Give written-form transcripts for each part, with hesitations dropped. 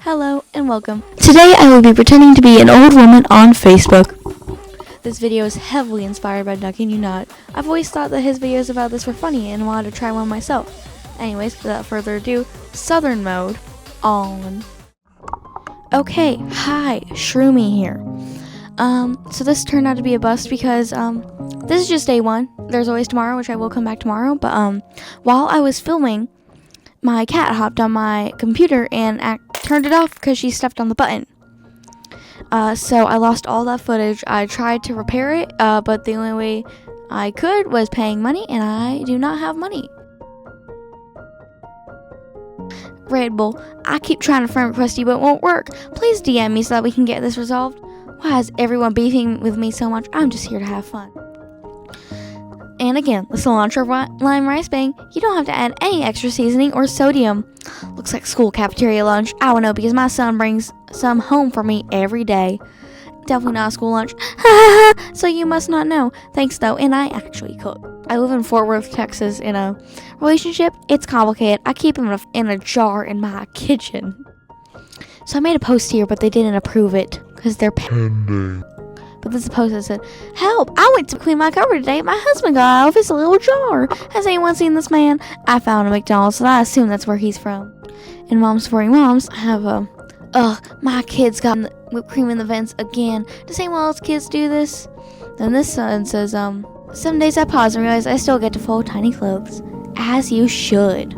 Hello and welcome. Today I will be pretending to be an old woman on Facebook. This video is heavily inspired by Ducking You Not. I've always thought that his videos about this were funny and wanted to try one myself. Anyways, without further ado, Southern mode on. Okay, hi, Shroomi here. So this turned out to be a bust because this is just day one. There's always tomorrow, which I will come back tomorrow. But while I was filming, my cat hopped on my computer and turned it off because she stepped on the button. So I lost all that footage. I tried to repair it, but the only way I could was paying money, and I do not have money. Red Bull, I keep trying to friend request you, but it won't work. Please DM me so that we can get this resolved. Why is everyone beefing with me so much? I'm just here to have fun. And again, the cilantro lime rice bang. You don't have to add any extra seasoning or sodium. Looks like school cafeteria lunch. I don't know because my son brings some home for me every day. Definitely not a school lunch. So you must not know. Thanks though, and I actually cook. I live in Fort Worth, Texas. In a relationship, it's complicated. I keep him in a jar in my kitchen. So I made a post here, but they didn't approve it because they're pending. But this is a post that said, "Help! I went to clean my cupboard today. My husband got out of his little jar. Has anyone seen this man? I found a McDonald's, so I assume that's where he's from." And Moms Supporting Moms, I have my kids got whipped cream in the vents again. Does anyone else kids do this? Then this one says, "Some days I pause and realize I still get to fold tiny clothes. As you should."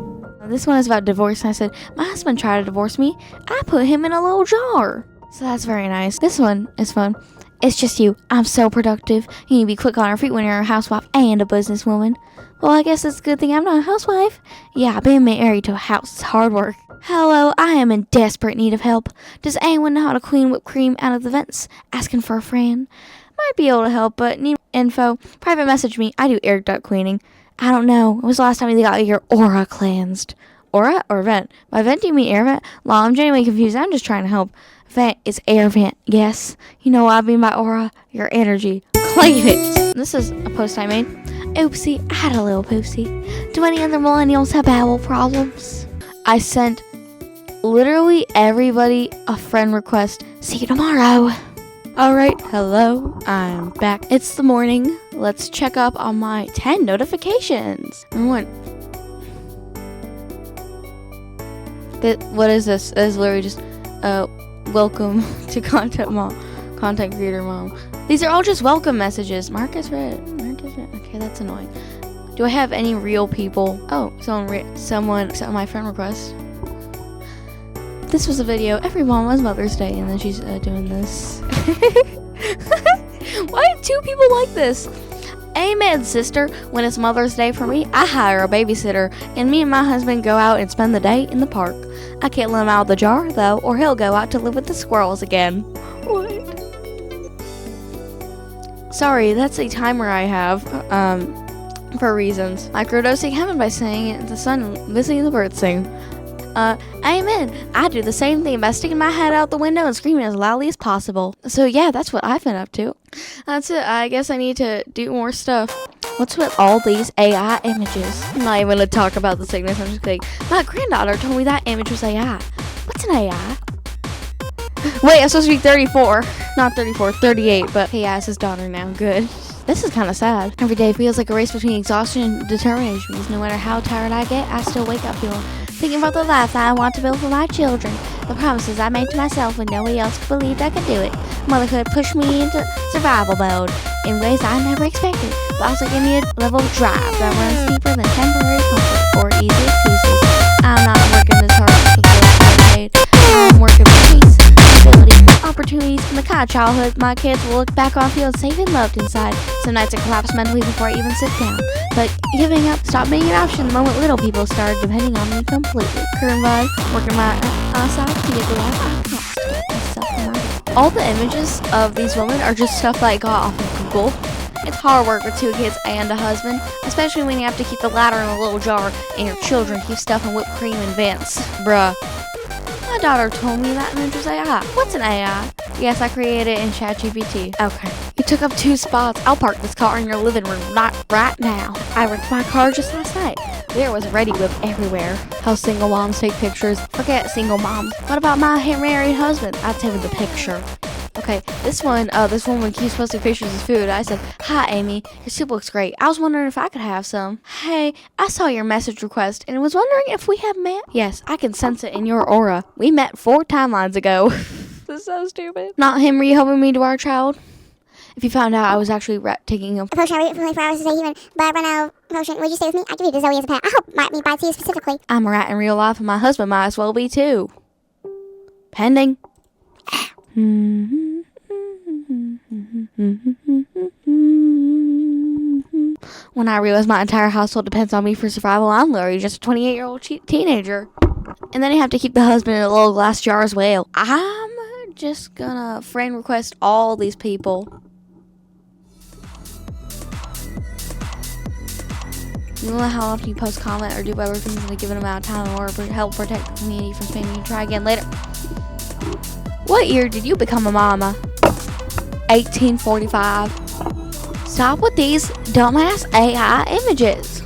This one is about divorce, and I said, "My husband tried to divorce me. I put him in a little jar." So that's very nice. This one is fun. "It's just you. I'm so productive. You need to be quick on your feet when you're a housewife and a businesswoman." Well, I guess it's a good thing I'm not a housewife. Yeah, being married to a house is hard work. "Hello, I am in desperate need of help. Does anyone know how to clean whipped cream out of the vents? Asking for a friend. Might be able to help, but need info. Private message me. I do air duct cleaning. I don't know. When was the last time you got your aura cleansed?" Aura or vent? By vent, do you mean air vent? Well, I'm genuinely confused. I'm just trying to help. Vent is air vent, yes. You know what I mean by aura? Your energy. Claim it. This is a post I made. Oopsie, I had a little poopsie. Do any other millennials have bowel problems? I sent literally everybody a friend request. See you tomorrow. Alright, hello, I'm back. It's the morning. Let's check up on my 10 notifications. What is this? It is literally just, welcome to content creator mom. These are all just welcome messages. Marcus read. Okay, that's annoying. Do I have any real people? Oh, someone accepted my friend request. This was a video. Everyone was Mother's Day, and then she's doing this. Why do two people like this? Amen, sister. When it's Mother's Day for me, I hire a babysitter, and me and my husband go out and spend the day in the park. I can't let him out of the jar, though, or he'll go out to live with the squirrels again. What? Sorry, that's a timer I have, for reasons. Microdosing heaven by saying the sun, listening to the birds sing. Amen. I do the same thing by sticking my head out the window and screaming as loudly as possible. So yeah, that's what I've been up to. That's it. I guess I need to do more stuff. What's with all these AI images? I'm not even going to talk about the sickness. I'm just like, my granddaughter told me that image was AI. What's an AI? Wait, I'm supposed to be 34. Not 34, 38, but hey, I is his daughter now. Good. This is kind of sad. Every day feels like a race between exhaustion and determination. Because no matter how tired I get, I still wake up thinking about the life that I want to build for my children. The promises I made to myself when nobody else believed I could do it. Motherhood pushed me into survival mode in ways I never expected, but also gave me a level of drive that runs deeper than temporary comfort or easy excuses. I'm not working this hard to fulfill paid. I'm working for peace, stability, opportunities, and the kind of childhood my kids will look back on feeling safe and loved inside. Some nights I collapse mentally before I even sit down. But giving up stopped being an option the moment little people started depending on me completely. Current vibe, working my ass off to get the life I promised. All the images of these women are just stuff that I got off of Google. It's hard work with 2 kids and a husband, especially when you have to keep the ladder in a little jar and your children keep stuffing whipped cream in vents. Bruh. My daughter told me that image was AI. What's an AI? Yes, I created it in ChatGPT. Okay. You took up 2 spots. I'll park this car in your living room, not right now. I wrecked my car just last night. There was Ready Whip everywhere. How single moms take pictures. Forget single moms. What about my married husband? I take the picture. Okay, this woman keeps posting pictures of food. I said, "Hi, Amy. Your soup looks great. I was wondering if I could have some." "Hey, I saw your message request and was wondering if we have met." "Yes, I can sense it in your aura. We met 4 timelines ago." This is so stupid. Not him rehobbing me to our child. If you found out I was actually taking a potion I read for 24 hours a day even, but I run out of potion. Would you stay with me? I give you to Zoe as a pet. I hope might be bites you specifically. I'm a rat in real life and my husband might as well be too. Pending. When I realize my entire household depends on me for survival, I'm literally just a 28-year-old teenager. And then you have to keep the husband in a little glass jar as well. I'm just gonna friend request all these people. You know how often you post, comment, or do other things in a given amount of time in order to help protect the community from spamming you. Try again later. What year did you become a mama? 1845. Stop with these dumbass AI images.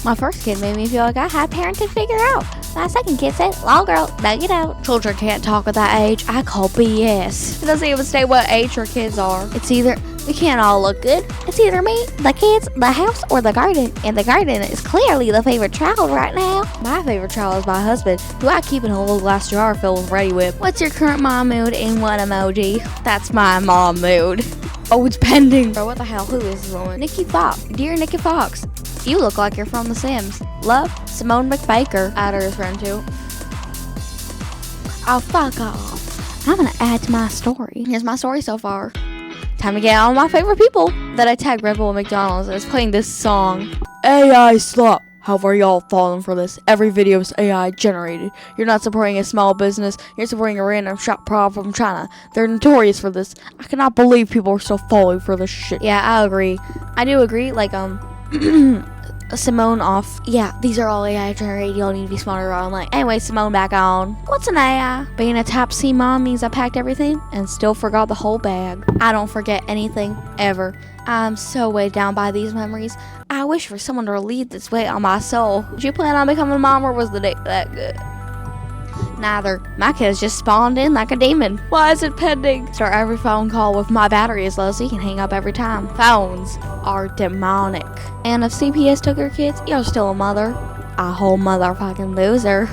My first kid made me feel like I had parenting figured out. My second kid said, "Law girl, bug it out." Children can't talk at that age. I call BS. It doesn't even say what age your kids are. It's either, we can't all look good. It's either me, the kids, the house, or the garden. And the garden is clearly the favorite child right now. My favorite child is my husband, who I keep in a little glass jar filled with Ready Whip. What's your current mom mood and what emoji? That's my mom mood. Oh, it's pending. Bro, what the hell? Who is this woman? Nikki Fox. Dear Nikki Fox, you look like you're from The Sims. Love, Simone McBaker. Add her as friend too. Oh, fuck off. I'm gonna add to my story. Here's my story so far. Time to get all my favorite people that I tagged Red Bull and McDonald's and it's playing this song. AI slop. How are y'all falling for this? Every video is AI generated. You're not supporting a small business. You're supporting a random shop prop from China. They're notorious for this. I cannot believe people are still falling for this shit. Yeah, I agree. I do agree. Like, Simone off. Yeah, these are all AI generated. Y'all need to be smarter online. Anyway, Simone back on. What's an AI? Being a top C mom means I packed everything and still forgot the whole bag. I don't forget anything, ever. I'm so weighed down by these memories. I wish for someone to relieve this weight on my soul. Did you plan on becoming a mom or was the date that good? Neither. My kids just spawned in like a demon. Why is it pending? Start every phone call with my battery is low so you can hang up every time. Phones are demonic. And if CPS took your kids, you're still a mother. A whole motherfucking loser.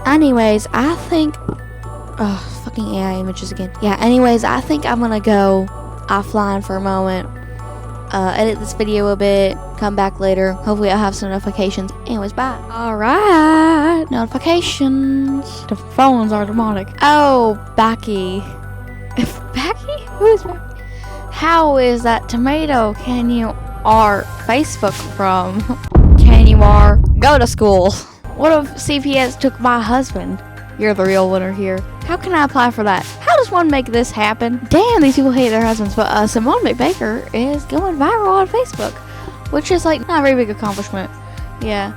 Anyways, I think... Oh, fucking AI images again. Yeah, anyways, I think I'm gonna go offline for a moment. Edit this video a bit, come back later. Hopefully I'll have some notifications. Anyways, bye. Alright, notifications. The phones are demonic. Oh, Becky. Becky? Who is Becky? How is that tomato? Can you are Facebook from? Can you are go to school? What if CPS took my husband? You're the real winner here. How can I apply for that? How does one make this happen? Damn, these people hate their husbands. But Simone McBaker is going viral on Facebook, which is like not a very big accomplishment. Yeah.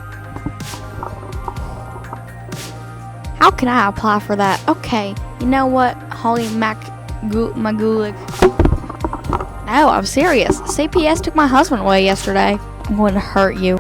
How can I apply for that? Okay, you know what? Holy Magulik. No, I'm serious. CPS took my husband away yesterday. I'm going to hurt you.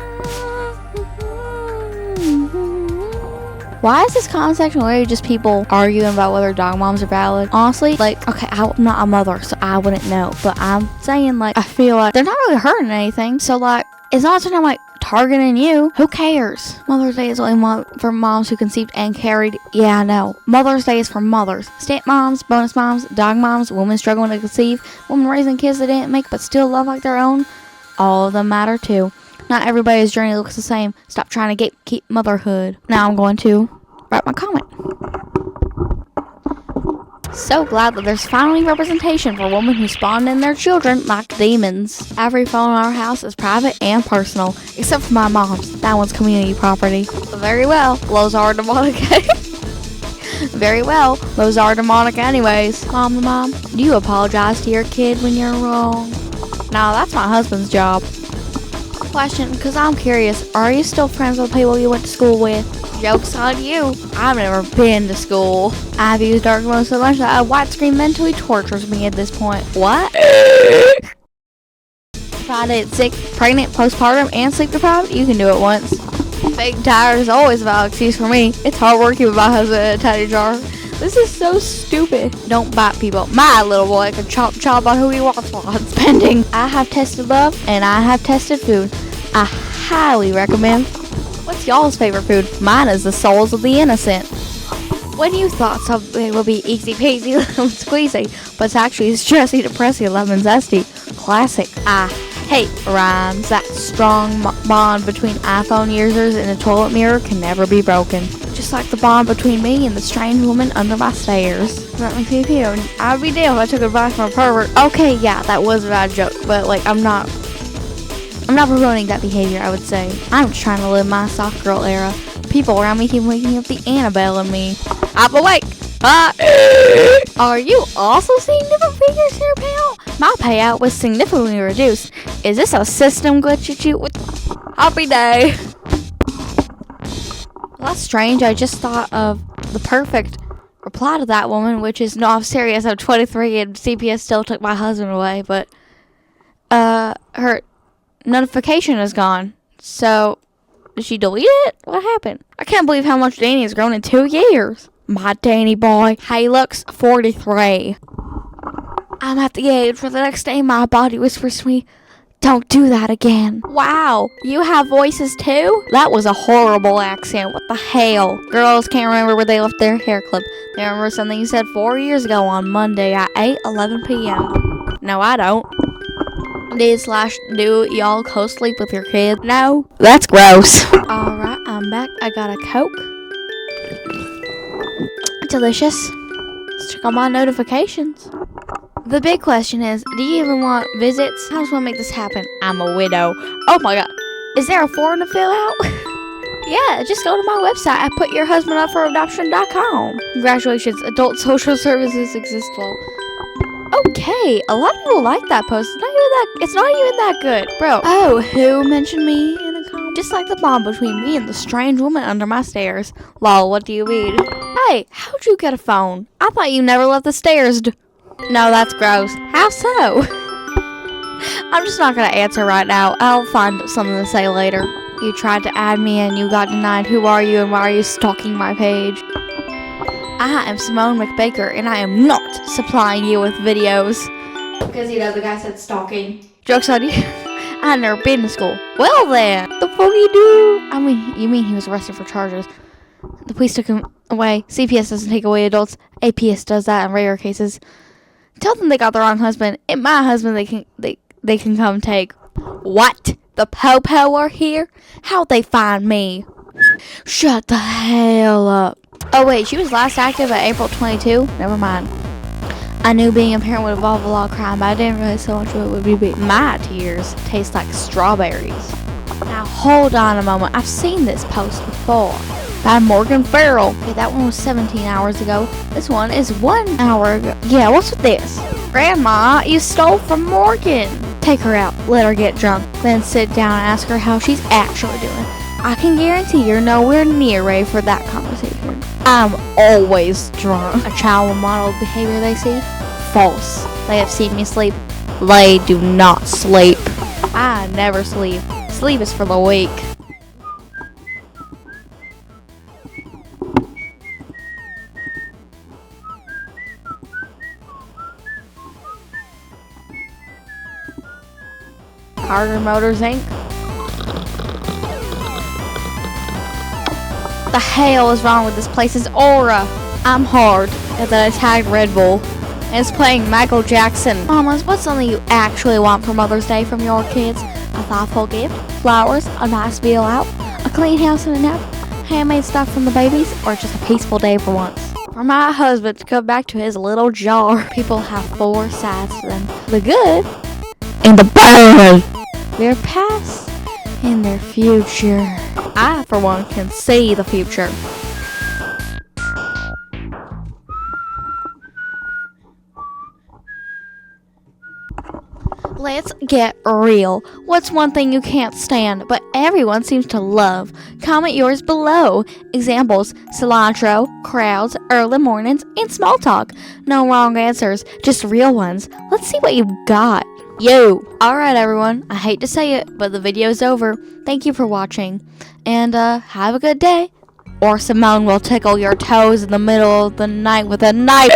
Why is this comment section literally just people arguing about whether dog moms are valid? Honestly, like, okay, I'm not a mother, so I wouldn't know. But I'm saying, like, I feel like they're not really hurting anything. So, like, it's not something I'm, like, targeting you. Who cares? Mother's Day is only for moms who conceived and carried. Yeah, I know. Mother's Day is for mothers. Stepmoms, bonus moms, dog moms, women struggling to conceive, women raising kids they didn't make but still love like their own. All of them matter, too. Not everybody's journey looks the same. Stop trying to gatekeep motherhood. Now I'm going to write my comment. So glad that there's finally representation for women who spawn in their children like demons. Every phone in our house is private and personal, except for my mom's. That one's community property. Very well, those are demonic. Very well, those are demonic anyways. Mom, do you apologize to your kid when you're wrong? No, that's my husband's job. Question, because I'm curious, are you still friends with people you went to school with? Joke's on you. I've never been to school. I've used dark mode so much that a white screen mentally tortures me at this point. What? If I did sick, pregnant, postpartum, and sleep deprived, you can do it once. Fake tire is always a valid excuse for me. It's hard work keeping my husband in a tiny jar. This is so stupid. Don't bite people. My little boy can chop on who he wants while I'm spending. I have tested love and I have tested food. I highly recommend. What's y'all's favorite food? Mine is the souls of the innocent. When you thought something would be easy peasy lemon squeezy, but it's actually stressy depressy lemon zesty. Classic. I hate rhymes. That strong bond between iPhone users and a toilet mirror can never be broken. Just like the bond between me and the strange woman under my stairs. Let me pew pew. I'd be damned if I took advice from a pervert. Okay, yeah, that was a bad joke, but like I'm not promoting that behavior, I would say. I'm just trying to live my soft girl era. People around me keep waking up the Annabelle in me. I'm awake. Are you also seeing different figures in your payout? My payout was significantly reduced. Is this a system glitch you shoot with? Happy day. Well, that's strange. I just thought of the perfect reply to that woman, which is, no, I'm serious. I'm 23 and CPS still took my husband away, but her notification is gone. So, did she delete it? What happened? I can't believe how much Danny has grown in 2 years. My Danny boy. He looks 43. I'm at the age where the next day my body whispers to me, don't do that again. Wow, you have voices too? That was a horrible accent. What the hell? Girls can't remember where they left their hair clip. They remember something you said 4 years ago on Monday at 8:11 p.m. No, I don't. Do y'all co-sleep with your kid? No. That's gross. Alright, I'm back. I got a Coke. Delicious. Let's check on my notifications. The big question is, do you even want visits? How does one make this happen? I'm a widow. Oh my god. Is there a form to fill out? Yeah, just go to my website at putyourhusbandup4adoption.com. Congratulations, adult social services exist well. Okay, a lot of people like that post. It's not even that good. Bro, oh, who mentioned me in a comment? Just like the bond between me and the strange woman under my stairs. Lol, what do you mean? Hey, how'd you get a phone? I thought you never left the stairs. No, that's gross. How so? I'm just not gonna answer right now. I'll find something to say later. You tried to add me and you got denied. Who are you and why are you stalking my page? I am Simone McBaker and I am not supplying you with videos. Because the guy said stalking. Joke's on you. I had never been to school. Well then, the fuck you do? I mean, you mean he was arrested for charges. The police took him away. CPS doesn't take away adults. APS does that in rare cases. Tell them they got the wrong husband. And my husband they can come take. What? The po-po are here? How'd they find me? Shut the hell up. Oh wait, she was last active at April 22? Never mind. I knew being a parent would involve a lot of crime, but I didn't realize so much of it would be my tears taste like strawberries. Now hold on a moment. I've seen this post before. By Morgan Farrell. Okay, that one was 17 hours ago. This one is 1 hour ago. Yeah, what's with this? Grandma, you stole from Morgan. Take her out, let her get drunk, then sit down and ask her how she's actually doing. I can guarantee you're nowhere near ready for that conversation. I'm always drunk. A child will model behavior they see. False. They have seen me sleep. They do not sleep. I never sleep. Sleep is for the weak. Carter Motors Inc. The hell is wrong with this place's aura? I'm hard, and then I tagged Red Bull, and it's playing Michael Jackson. Mamas, what's something you actually want for Mother's Day from your kids? A thoughtful gift, flowers, a nice meal out, a clean house and a nap, handmade stuff from the babies, or just a peaceful day for once? For my husband to come back to his little jar. People have 4 sides to them. The good and the bad. Their past and their future. I, for one, can see the future. Let's get real. What's one thing you can't stand, but everyone seems to love? Comment yours below. Examples: cilantro, crowds, early mornings, and small talk. No wrong answers, just real ones. Let's see what you got. Yo! Alright everyone, I hate to say it, but the video's over. Thank you for watching. And have a good day. Or Simone will tickle your toes in the middle of the night with a knife.